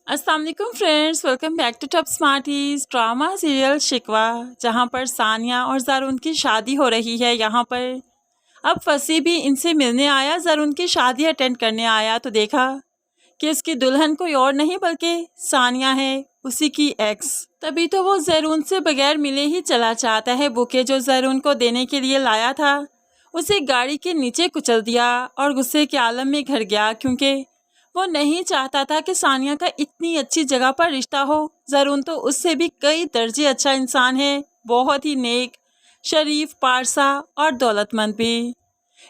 अस्सलाम वालेकुम friends, welcome back to Top Smarties. Drama serial Shikwa, जहां पर सानिया और ज़रून की शादी हो रही है। यहाँ पर अब फसी भी इनसे मिलने आया, ज़रून की शादी अटेंड करने आया तो देखा कि उसकी दुल्हन कोई और नहीं बल्कि सानिया है, उसी की एक्स। तभी तो वो ज़रून से बगैर मिले ही चला चाहता है। बुके जो ज़रून को देने के लिए लाया था उसे गाड़ी के नीचे कुचल दिया और गुस्से के आलम में घर गया, क्योंकि वो नहीं चाहता था कि सानिया का इतनी अच्छी जगह पर रिश्ता हो। ज़रून तो उससे भी कई दर्जे अच्छा इंसान है, बहुत ही नेक, शरीफ, पारसा और दौलतमंद भी।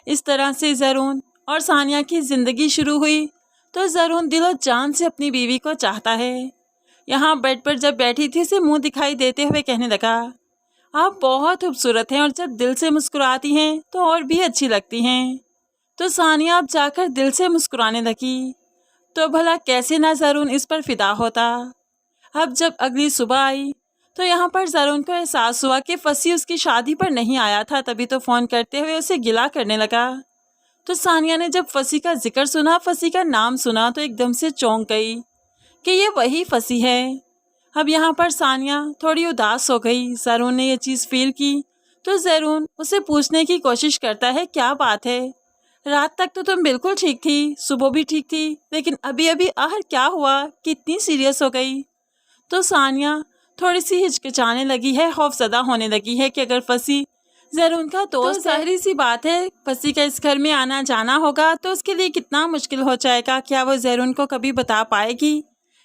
इस तरह से ज़रून और सानिया की ज़िंदगी शुरू हुई तो ज़रून दिलो जान से अपनी बीवी को चाहता है। यहाँ बेड पर जब बैठी थी उसे मुंह दिखाई देते हुए कहने लगा, आप बहुत खूबसूरत हैं और जब दिल से मुस्कुराती हैं तो और भी अच्छी लगती हैं। तो सानिया अब जाकर दिल से मुस्कुराने लगी। तो भला कैसे ना ज़रून इस पर फिदा होता। अब जब अगली सुबह आई तो यहाँ पर ज़रून को एहसास हुआ कि फसी उसकी शादी पर नहीं आया था, तभी तो फ़ोन करते हुए उसे गिला करने लगा। तो सानिया ने जब फसी का जिक्र सुना, फसी का नाम सुना, तो एकदम से चौंक गई कि ये वही फसी है। अब यहाँ पर सानिया थोड़ी उदास हो गई। ज़रून ने यह चीज़ फील की तो ज़रून उसे पूछने की कोशिश करता है, क्या बात है, रात तक तो तुम बिल्कुल ठीक थी, सुबह भी ठीक थी, लेकिन अभी अभी आहर क्या हुआ कि इतनी सीरियस हो गई। तो सानिया थोड़ी सी हिचकिचाने लगी है, खौफजदा होने लगी है कि अगर फसी ज़रून का दोस्त, तो जाहिर सी बात है फसी का इस घर में आना जाना होगा तो उसके लिए कितना मुश्किल हो जाएगा। क्या वो ज़रून को कभी बता पाएगी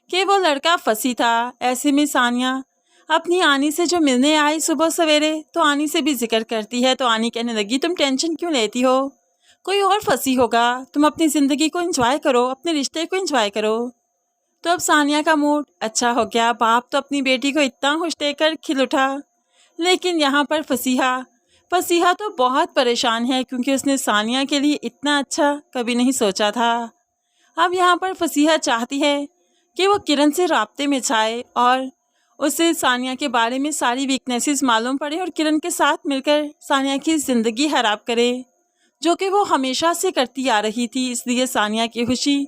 कि वो लड़का फसी था। ऐसे में सानिया अपनी आनी से जो मिलने आई सुबह सवेरे, तो आनी से भी जिक्र करती है। तो आनी कहने लगी, तुम टेंशन क्यों लेती हो, कोई और फसी होगा, तुम अपनी ज़िंदगी को एंजॉय करो, अपने रिश्ते को एंजॉय करो। तो अब सानिया का मूड अच्छा हो गया। बाप तो अपनी बेटी को इतना खुश देखकर खिल उठा, लेकिन यहाँ पर फसीहा तो बहुत परेशान है, क्योंकि उसने सानिया के लिए इतना अच्छा कभी नहीं सोचा था। अब यहाँ पर फसीहा चाहती है कि वो किरण से राब्ते में जाए और उसे सानिया के बारे में सारी वीकनेसेस मालूम पड़े और किरण के साथ मिलकर सानिया की ज़िंदगी खराब करे, जो कि वो हमेशा से करती आ रही थी। इसलिए सानिया की खुशी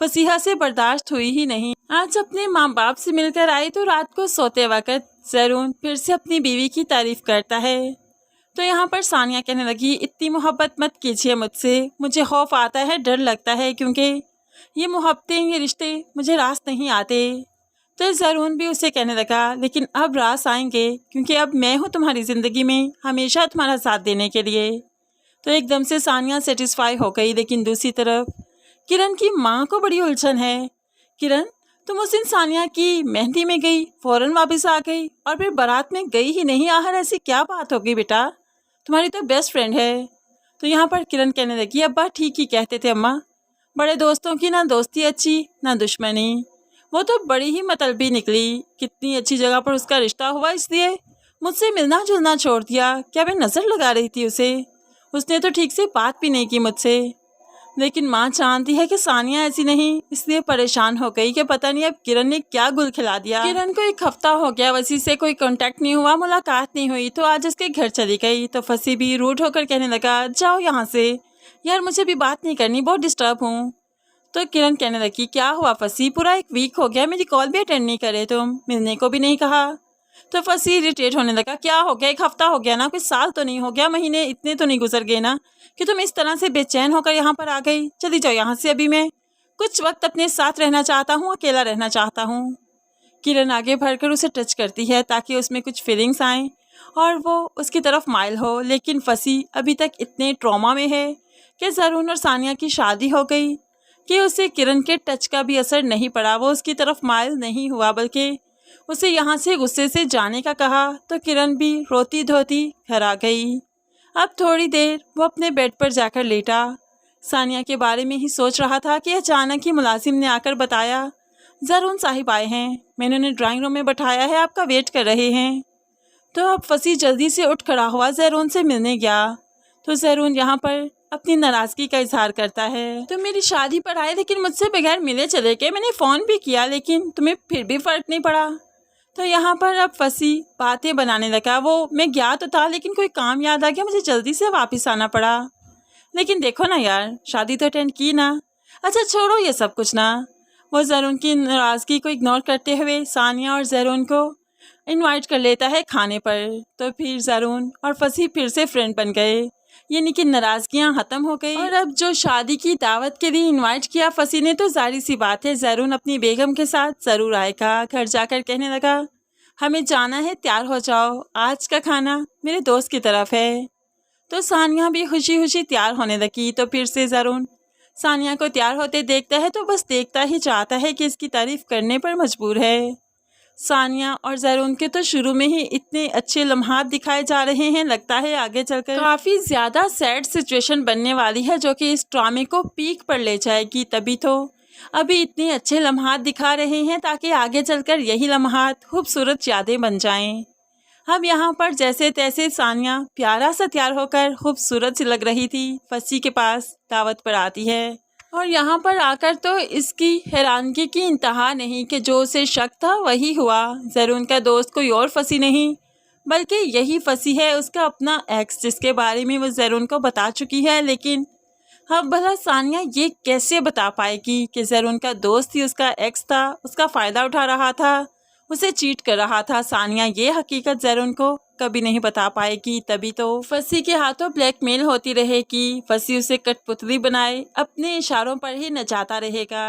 फसीहा से बर्दाश्त हुई ही नहीं। आज अपने माँ बाप से मिलकर आई तो रात को सोते वक्त ज़रून फिर से अपनी बीवी की तारीफ करता है। तो यहाँ पर सानिया कहने लगी, इतनी मोहब्बत मत कीजिए मुझसे, मुझे खौफ आता है, डर लगता है, क्योंकि ये मोहब्बतें, ये रिश्ते मुझे रास नहीं आते। तो ज़रून भी उसे कहने लगा, लेकिन अब रास आएंगे, क्योंकि अब मैं हूँ तुम्हारी ज़िंदगी में, हमेशा तुम्हारा साथ देने के लिए। तो एकदम से सानिया सेटिस्फाई हो गई। लेकिन दूसरी तरफ किरण की माँ को बड़ी उलझन है। किरण, तुम उस दिन सानिया की मेहंदी में गई, फौरन वापस आ गई और फिर बारात में गई ही नहीं। आहर ऐसी क्या बात हो गई बेटा, तुम्हारी तो बेस्ट फ्रेंड है। तो यहाँ पर किरण कहने लगी, अब्बा ठीक ही कहते थे अम्मा, बड़े दोस्तों की ना दोस्ती अच्छी ना दुश्मनी। वो तो बड़ी ही मतलबी निकली, कितनी अच्छी जगह पर उसका रिश्ता हुआ, इसलिए मुझसे मिलना जुलना छोड़ दिया। क्या मैं नज़र लगा रही थी उसे, उसने तो ठीक से बात भी नहीं की मुझसे। लेकिन माँ जानती है कि सानिया ऐसी नहीं, इसलिए परेशान हो गई कि पता नहीं अब किरण ने क्या गुल खिला दिया। किरण को एक हफ्ता हो गया वसी से कोई कांटेक्ट नहीं हुआ, मुलाकात नहीं हुई, तो आज उसके घर चली गई। तो फसी भी रूड होकर कहने लगा, जाओ यहाँ से यार, मुझे भी बात नहीं करनी, बहुत डिस्टर्ब हूँ। तो किरण कहने लगी, क्या हुआ फसी, पूरा एक वीक हो गया, मेरी कॉल भी अटेंड नहीं करे, तुम मिलने को भी नहीं कहा। तो फसी इरिटेट होने लगा, क्या हो गया, एक हफ्ता हो गया ना, कोई साल तो नहीं हो गया, महीने इतने तो नहीं गुजर गए ना कि तुम इस तरह से बेचैन होकर यहाँ पर आ गई। चली जाओ यहाँ से, अभी मैं कुछ वक्त अपने साथ रहना चाहता हूँ, अकेला रहना चाहता हूँ। किरण आगे बढ़कर उसे टच करती है ताकि उसमें कुछ फीलिंग्स आएँ और वो उसकी तरफ माइल हो। लेकिन फसी अभी तक इतने ट्रॉमा में है कि ज़रून और सानिया की शादी हो गई कि उसे किरण के टच का भी असर नहीं पड़ा। वो उसकी तरफ माइल नहीं हुआ, बल्कि उसे यहाँ से गुस्से से जाने का कहा। तो किरण भी रोती धोती घर आ गई। अब थोड़ी देर वो अपने बेड पर जाकर लेटा, सानिया के बारे में ही सोच रहा था कि अचानक ही मुलाजिम ने आकर बताया, ज़रून साहिब आए हैं, मैंने उन्हें ड्राइंग रूम में बैठाया है, आपका वेट कर रहे हैं। तो अब फसी जल्दी से उठ खड़ा हुआ, ज़रून से मिलने गया। तो ज़रून यहाँ पर अपनी नाराज़गी का इजहार करता है, तो मेरी शादी पर आए लेकिन मुझसे बगैर मिले चले गए, मैंने फ़ोन भी किया लेकिन तुम्हें फिर भी फ़र्क नहीं पड़ा। तो यहाँ पर अब फसी बातें बनाने लगा, वो मैं गया तो था लेकिन कोई काम याद आ गया, मुझे जल्दी से वापस आना पड़ा। लेकिन देखो ना यार, शादी तो अटेंड की ना, अच्छा छोड़ो ये सब कुछ ना, وہ زرون کی ناراضگی کو اگنور کرتے ہوئے ثانیہ اور زرون کو انوائٹ کر لیتا ہے کھانے پر۔ تو پھر زرون اور فصیح پھر سے فرینڈ بن گئے، یعنی کہ ناراضگیاں ختم ہو گئی۔ اور اب جو شادی کی دعوت کے لیے انوائٹ کیا فصیح نے، تو ظاہر سی بات ہے زرون اپنی بیگم کے ساتھ ضرور آئے گا۔ گھر جا کر کہنے لگا ہمیں جانا ہے، تیار ہو جاؤ، آج کا کھانا میرے دوست کی طرف ہے۔ تو ثانیہ بھی خوشی خوشی تیار ہونے لگی۔ تو پھر سے زرون ثانیہ کو تیار ہوتے دیکھتا ہے تو بس دیکھتا ہی چاہتا ہے کہ اس کی تعریف کرنے پر مجبور ہے۔ ثانیہ اور زرون کے تو شروع میں ہی اتنے اچھے لمحات دکھائے جا رہے ہیں، لگتا ہے آگے چل کر کافی زیادہ سیڈ سچویشن بننے والی ہے جو کہ اس ڈرامے کو پیک پر لے جائے گی۔ تبھی تو ابھی اتنے اچھے لمحات دکھا رہے ہیں تاکہ آگے چل کر یہی لمحات خوبصورت یادیں بن جائیں۔ اب یہاں پر جیسے تیسے ثانیہ پیارا سا تیار ہو کر خوبصورت سی لگ رہی تھی، فصیح کے پاس دعوت پر آتی ہے اور یہاں پر آ کر تو اس کی حیرانگی کی انتہا نہیں کہ جو اسے شک تھا وہی ہوا۔ زرون کا دوست کوئی اور فصیح نہیں بلکہ یہی فصیح ہے، اس کا اپنا ایکس، جس کے بارے میں وہ زرون کو بتا چکی ہے۔ لیکن اب بھلا ثانیہ یہ کیسے بتا پائے گی کہ زرون کا دوست ہی اس کا ایکس تھا، اس کا فائدہ اٹھا رہا تھا، اسے چیٹ کر رہا تھا؟ ثانیہ یہ حقیقت زرون کو کبھی نہیں بتا پائے گی۔ تبھی تو فصیح کے ہاتھوں بلیک میل ہوتی رہے گی، فصیح اسے کٹ پتلی بنائے اپنے اشاروں پر ہی نچاتا رہے گا۔